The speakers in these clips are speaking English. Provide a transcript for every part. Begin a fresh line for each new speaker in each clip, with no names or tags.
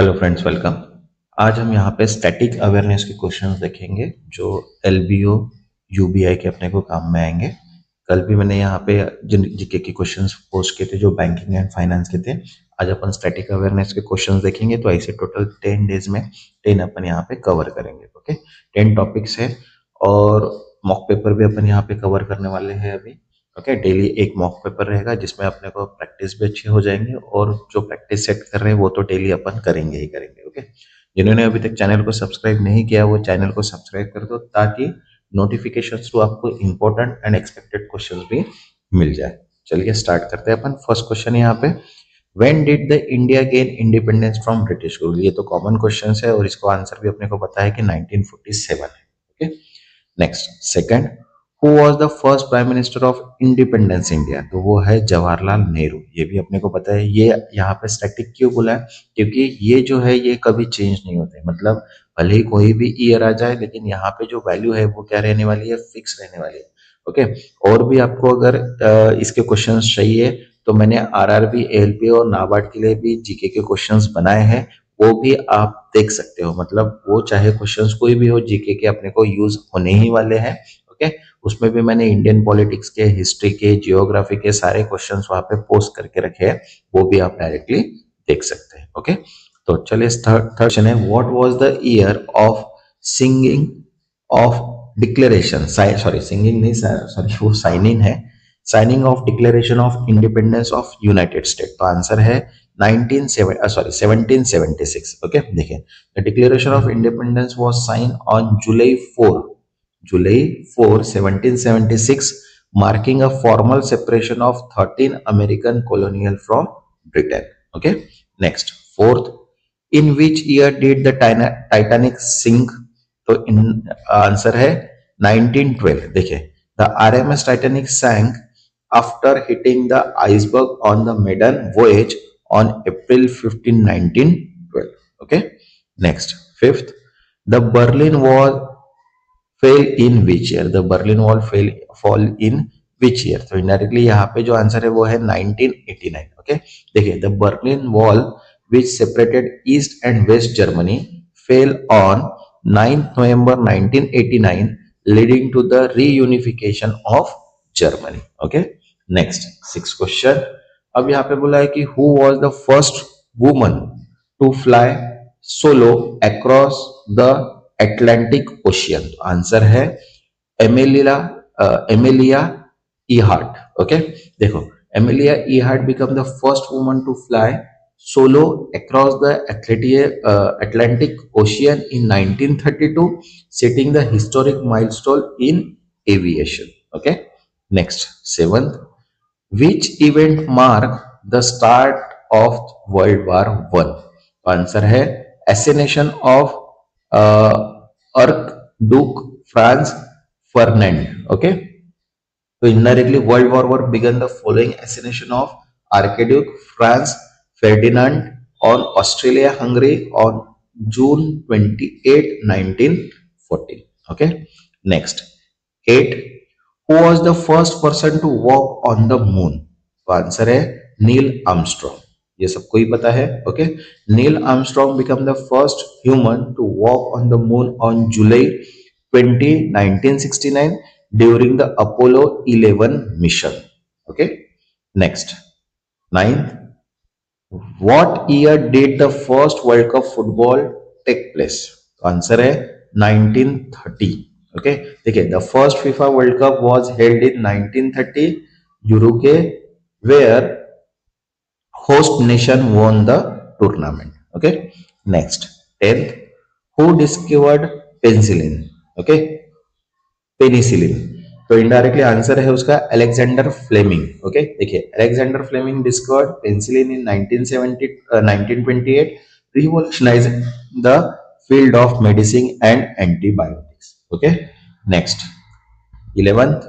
Hello friends, welcome. आज हम यहाँ पे स्टैटिक अवेयरनेस के क्वेश्चंस देखेंगे जो एलबीओ यूबीआई के अपने को काम में आएंगे। कल भी मैंने यहाँ पे जिन जीके के क्वेश्चंस पोस्ट किए थे जो बैंकिंग एंड फाइनेंस के थे। आज अपन स्टैटिक अवेयरनेस के क्वेश्चंस देखेंगे, तो ऐसे टोटल 10 डेज में 10 अपन यहाँ पे कवर करेंगे। ओके, 10 टॉपिक्स है और मॉक पेपर भी अपन यहाँ पे कवर करने वाले हैं अभी। ओके, डेली एक मॉक पेपर रहेगा जिसमें अपने को प्रैक्टिस भी अच्छी हो जाएंगे और जो प्रैक्टिस सेट कर रहे हैं वो तो डेली अपन करेंगे ही करेंगे। ओके, जिन्होंने अभी तक चैनल को सब्सक्राइब नहीं किया वो चैनल को सब्सक्राइब कर दो ताकि नोटिफिकेशंस थ्रू आपको इंपॉर्टेंट एंड एक्सपेक्टेड क्वेश्चंस भी मिल जाए। चलिए स्टार्ट करते हैं अपन। फर्स्ट क्वेश्चन यहाँ पे, when did the India gain independence from British rule. ये तो कॉमन क्वेश्चन है और इसको आंसर भी अपने को पता है कि 1947 है। Okay, next second, who was the first prime minister of independence India. तो वो है जवाहरलाल नेहरू। ये भी अपने को पता है। ये यहाँ पे स्टैटिक क्यों बोला है, क्योंकि ये जो है ये कभी चेंज नहीं होते। मतलब भले ही कोई भी ईयर आ जाए लेकिन यहाँ पे जो वैल्यू है वो क्या रहने वाली है, फिक्स रहने वाली है। ओके, और भी आपको अगर इसके क्वेश्चंस चाहिए तो मैंने आरआरबी, एएलपी और नाबार्ड के लिए भी जीके के क्वेश्चंस बनाए हैं, वो भी आप देख सकते हो। मतलब वो चाहे क्वेश्चंस कोई भी हो, जीके के अपने को यूज होने ही वाले हैं। ओके, उसमें भी मैंने इंडियन पॉलिटिक्स के, हिस्ट्री के, जियोग्राफी के सारे क्वेश्चंस वहां पे पोस्ट करके रखे हैं, वो भी आप डायरेक्टली देख सकते हैं। ओके, तो चलिए थर्ड क्वेश्चन है, what was the year of singing of declaration, sorry singing नहीं, सॉरी वो साइनिंग है, signing of declaration of independence of United State. तो आंसर है 1776। ओके, देखिए, the declaration of independence was sign on July 4, 1776, marking a formal separation of 13 American colonial from Britain. Okay, next, fourth, in which year did the Titanic sink? तो in answer है 1912। देखिए, the RMS Titanic sank after hitting the iceberg on the maiden voyage on April 15, 1912. Okay, next, fifth, the Berlin Wall fail in which year. The Berlin wall fall in which year. तो indirectly यहाँ पे जो answer है वो है 1989। Okay, देखिए, the Berlin wall which separated east and west Germany fell on 9 November 1989, leading to the reunification of Germany. Okay, next six question. अब यहाँ पे बोला है कि who was the first woman to fly solo across the Atlantic Ocean. Answer है Amelia Earhart. Okay, देखो, Amelia Earhart become the first woman to fly solo across the Atlantic Ocean in 1932, setting the historic milestone in aviation. Okay, next, seventh, which event marked the start of World War One? Answer है assassination of Archduke Franz Ferdinand. Okay, तो indirectly World War war began the following assassination of Archduke Franz Ferdinand on Australia Hungary on June 28, 1914. Okay, next, 8, who was the first person to walk on the moon? तो answer है Neil Armstrong. ये सबको ही पता है। Okay, Neil Armstrong become the first human to walk on the moon on July 20, 1969 during the Apollo 11 mission. Okay, next, 9th, what year did the first World Cup football take place? Answer है 1930। Okay, देखिए, the first FIFA world cup was held in 1930 Uruguay, where host nation won the tournament. Okay, next, 10th, who discovered penicillin? Okay, penicillin. तो indirectly answer है उसका Alexander Fleming. Okay, देखिए, Alexander Fleming discovered penicillin in 1928, revolutionising the field of medicine and antibiotics. Okay, next, 11th,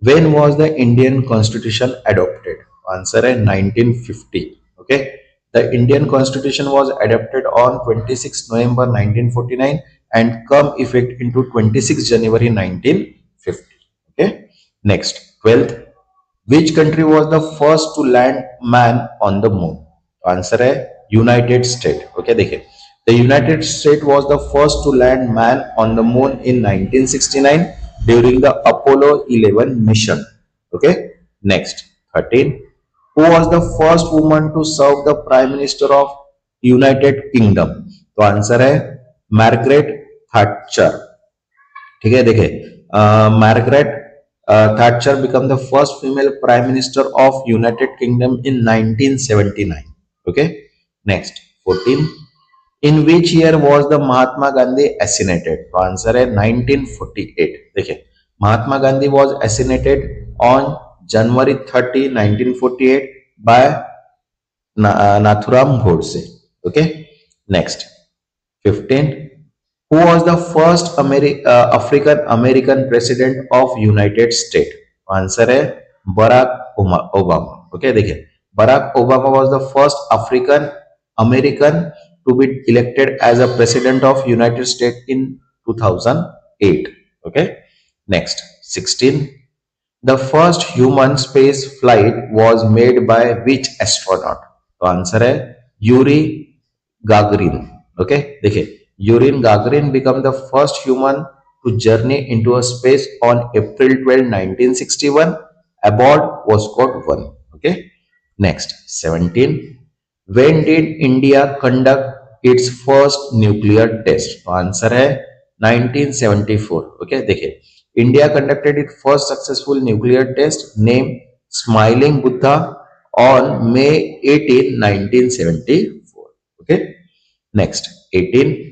when was the Indian Constitution adopted? Answer है 1950. Okay, the Indian Constitution was adopted on 26 November 1949 and come effect into 26 January 1950. Okay, next, 12th, which country was the first to land man on the moon? Answer है United States. Okay, देखिए, the United States was the first to land man on the moon in 1969 during the Apollo 11 mission. Okay, next 13. Who was the first woman to serve the Prime Minister of United Kingdom? तो answer है Margaret Thatcher. ठीक है, देखिए Margaret Thatcher become the first female prime minister of United Kingdom in 1979. Okay, next 14. In which year was the Mahatma Gandhi assassinated? तो answer है 1948. देखिए, Mahatma Gandhi was assassinated on January 30, 1948 by Nathuram Godse. Okay, next 15. Who was the first African American president of United States? Answer है Barack Obama. Okay, देखिए, Barack Obama was the first African American to be elected as a president of United States in 2008. Okay, next 16. The first human space flight was made by which astronaut? तो answer है Yuri Gagarin. Okay, देखिए, urine Gagarin became the first human to journey into a space on April 12, 1961. Aboard was called 1. Okay, next 17. When did India conduct its first nuclear test? तो answer है 1974. Okay, देखिए, India conducted its first successful nuclear test named Smiling Buddha on May 18, 1974. Okay, next 18.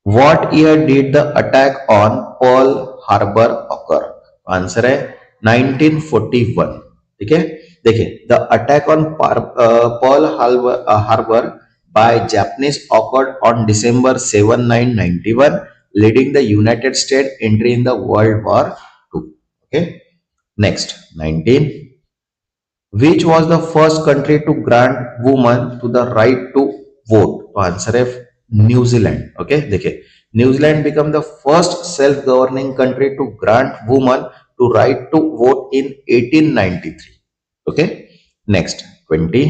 What year did the attack on Pearl Harbor occur? Answer है 1941. ठीक है, देखिए, the attack on Pearl Harbor by Japanese occurred on December 7, 1991, leading the United States entry in the World War II. Okay, next 19. Which was the first country to grant women to the right to vote? तो answer है New Zealand. Okay, देखिए, New Zealand become the first self governing country to grant women to right to vote in 1893. Okay, next 20.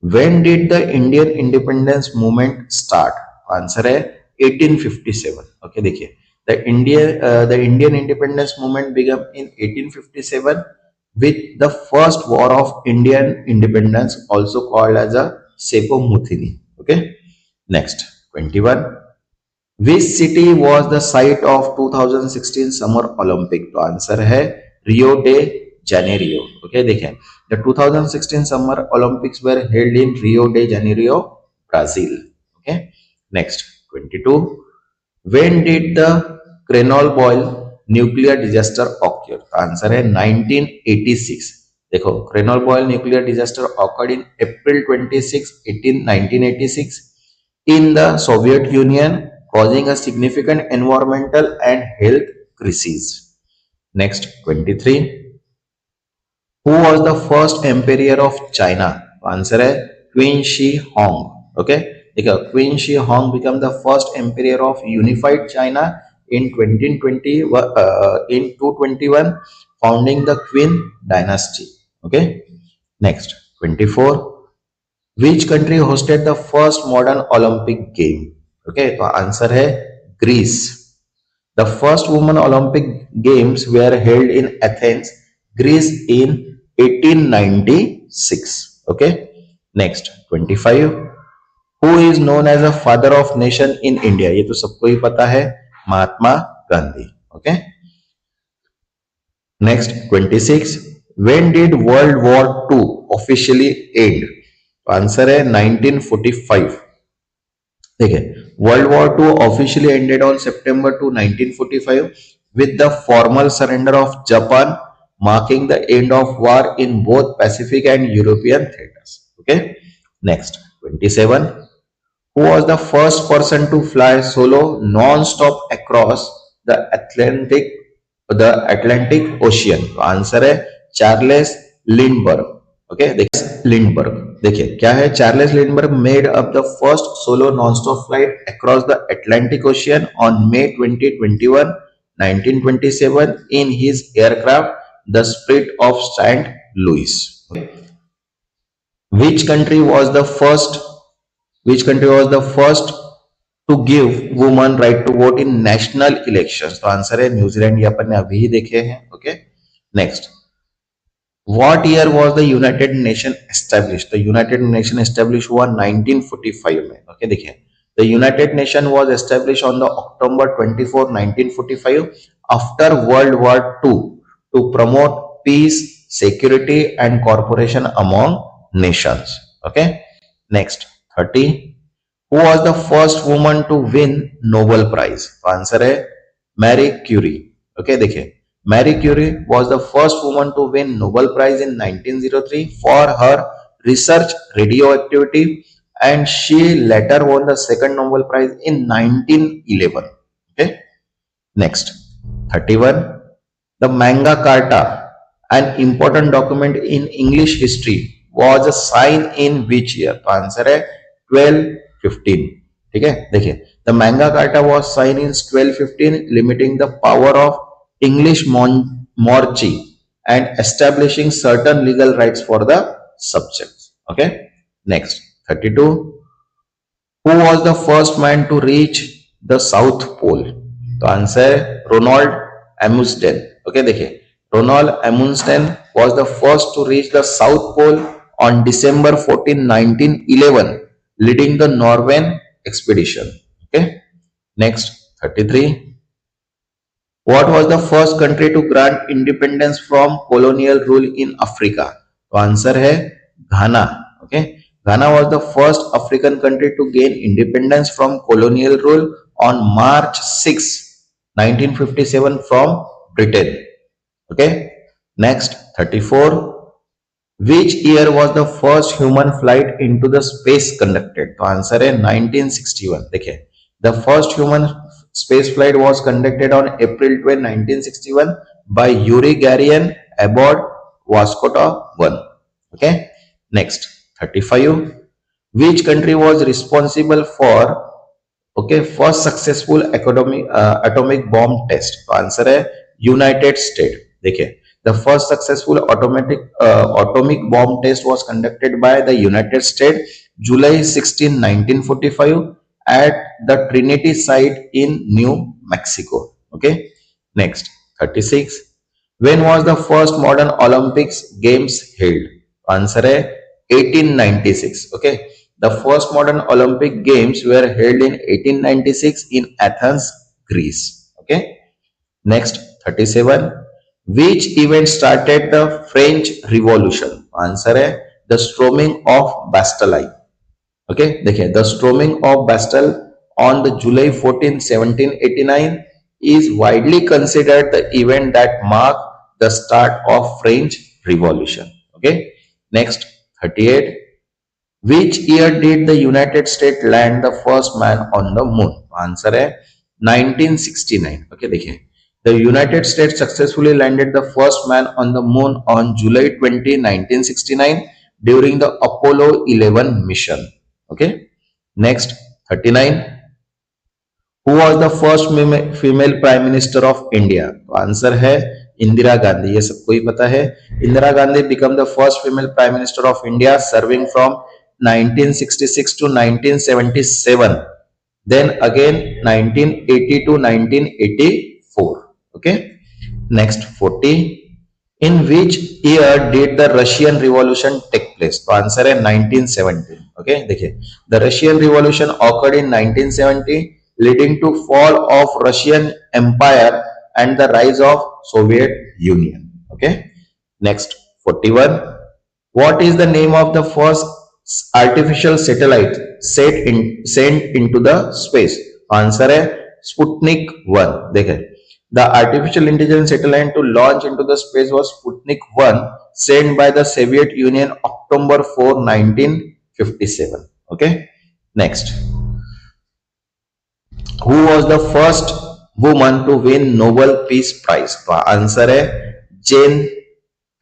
When did the Indian independence movement start? Answer है 1857. Okay, देखिए, the Indian independence movement began in 1857 with the first war of Indian independence, also called as a Sepo Muthini. Okay, next 21. Which city was the site of 2016 Summer Olympic? तो answer है Rio de Janeiro. Okay, देखें, the 2016 Summer Olympics were held in Rio de Janeiro, Brazil. Okay, next 22. When did the Chernobyl nuclear disaster occur? तो answer है 1986. देखो, Chernobyl nuclear disaster occurred in April 26, 1986 in the Soviet Union, causing a significant environmental and health crisis. Next 23. Who was the first emperor of China? Answer है queen she Hong. Okay, देखो, queen she Hong became the first emperor of unified China in 2020 in 221, founding the Qin dynasty. Okay, next 24. Which country hosted the first modern Olympic game? Okay, तो answer है Greece. The first women Olympic games were held in Athens, Greece in 1896. Okay, next 25. Who is known as a father of nation in India? ये तो सबको ही पता है, Mahatma Gandhi. Okay, next 26. When did World War II officially end? Answer है 1945. देखिए, world War two officially ended on September 2, 1945 with the formal surrender of Japan, marking the end of war in both Pacific and European theaters. Okay, next 27. Who was the first person to fly solo non-stop across the Atlantic Ocean? तो answer है Charles Lindberg. Okay, Lindberg, देखिए, क्या है, Charles Lindberg made up the first solo non-stop flight across the Atlantic ocean on May 2021, 1927 in his aircraft the Spirit of St. Louis. which country was the first which country was the first to give women right to vote in national elections? तो answer है New Zealand, ये अपन ने अभी ही देखे हैं. Okay, next. What year was the United Nation established? The United Nation established हुआ 1945 में. Okay, देखिए, the United Nation was established on the October 24, 1945 after World War II to promote peace, security and cooperation among nations. Okay, next. 30. Who was the first woman to win Nobel Prize? तो answer है Marie Curie. Okay, देखिए, Marie Curie was the first woman to win Nobel Prize in 1903 for her research radioactivity, and she later won the second Nobel Prize in 1911. Okay, next. 31. The Magna Carta, an important document in English history, was signed in which year? तो answer है 1215. ठीक है, देखिए, the Magna Carta was signed in 1215, limiting the power of English monarchy and establishing certain legal rights for the subjects. Okay, next. 32. Who was the first man to reach the South Pole? तो answer Ronald एम्undsen. Okay, देखिए, Ronald एम्undsen was the first to reach the South Pole on December 14, 1911, leading the Northern expedition. Okay, next. 33. What was the first country to grant independence from colonial rule in Africa? तो answer है Ghana. Okay, Ghana was the first African country to gain independence from colonial rule on March 6, 1957 from Britain. Okay, next. 34. Which year was the first human flight into the space conducted? तो answer है 1961. देखिए, the first human space flight was conducted on April 12, 1961 by Yuri Gagarin aboard Vostok 1. Okay, next. 35. Which country was responsible for first successful atomic bomb test? तो answer है United state. देखिए, the first successful atomic bomb test was conducted by the United States July 16, 1945 at the Trinity site in New Mexico. Okay, next. 36. When was the first modern Olympics games held? Answer है 1896. Okay, the first modern Olympic games were held in 1896 in Athens, Greece. Okay, next. 37. Which event started the French Revolution? Answer है the storming of Bastille. Okay, देखिए, the storming of Bastille on the July 14, 1789 is widely considered the event that marked the start of French Revolution. Okay, next. 38. Which year did the United States land the first man on the moon? Answer है 1969. Okay, देखिए, the United States successfully landed the first man on the moon on July 20, 1969 during the Apollo 11 mission. Okay, next. 39. Who was the first female prime minister of India? तो answer है इंदिरा गांधी. ये सबको ही पता है. Indira Gandhi became the first female prime minister of India, serving from 1966 to 1977. Then again 1980 to 1984. Okay, next. 40. In which year did the Russian Revolution take place? तो answer है 1970. Okay, देखिए, the Russian Revolution occurred in 1970, leading to fall of Russian Empire and the rise of Soviet Union. Okay, next. 41. What is the name of the first artificial satellite sent into the space? Answer है Sputnik 1. देखिए, the artificial intelligence satellite to launch into the space was Sputnik 1, sent by the Soviet Union October 4, 1957. Okay, next. Who was the first woman to win Nobel Peace Prize? तो answer है जेन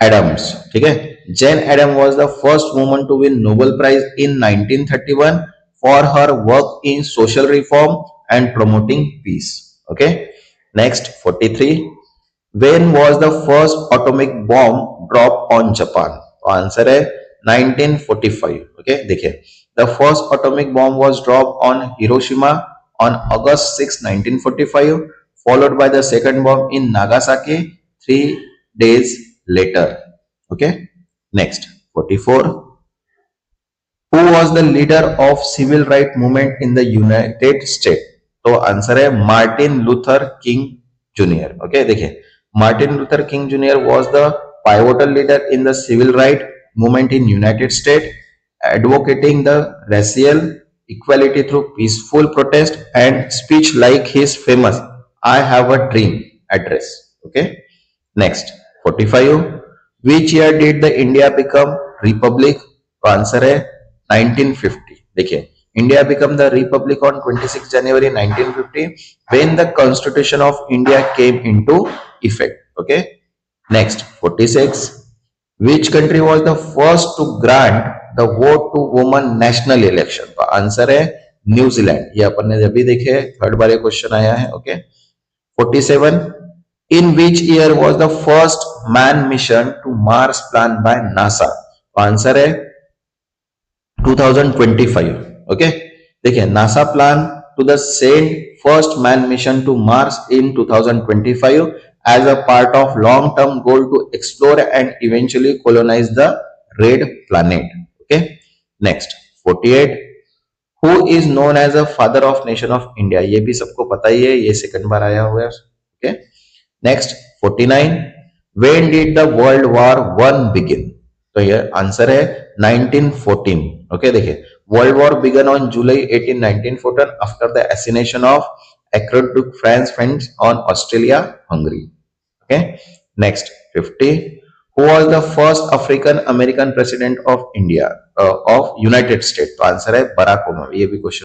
Adams. ठीक है, जेन Adam was the first woman to win Nobel Prize in 1931 for her work in social reform and promoting peace. Okay, next. 43. When was the first atomic bomb dropped on Japan? तो answer है 1945. Okay देखिए, the first atomic bomb was drop on Hiroshima on August 6, 1945, followed by the second bomb in Nagasaki 3 days later. Okay, next 44. Who was the leader of civil right movement in the United States? तो answer है Martin Luther King junior. Okay देखिए, Martin Luther King junior was the pivotal leader in the civil right movement in United States, advocating the racial equality through peaceful protest and speech like his famous "I have a dream" address. Okay, next 45. Which year did the India become republic? तो answer है 1950. देखिए, India became the republic on 26 January 1950 when the Constitution of India came into effect. Okay, next 46. Which country was the first to grant the vote to women national election? तो answer है New Zealand. ये अपन ने अभी देखे, third बार question आया है. Okay 47. In which year was the first man mission to Mars planned by NASA? तो answer है 2025. ओके देखिए, NASA plan to the send first man mission to Mars in 2025 as a part of long-term goal to explore and eventually colonize the red planet. Okay, next 48. Who is known as a father of nation of India? ये भी सबको पता ही है, ये second बार आया हुआ है. Okay, next 49. When did the World War One begin? तो ये आंसर है 1914. ओके देखिए, world war began on July 18, 1914 after the assassination of archduke Franz Ferdinand on Austria Hungary. Okay next 50. Who was the first African American president of India of United State? तो answer है Barack Obama. ये भी question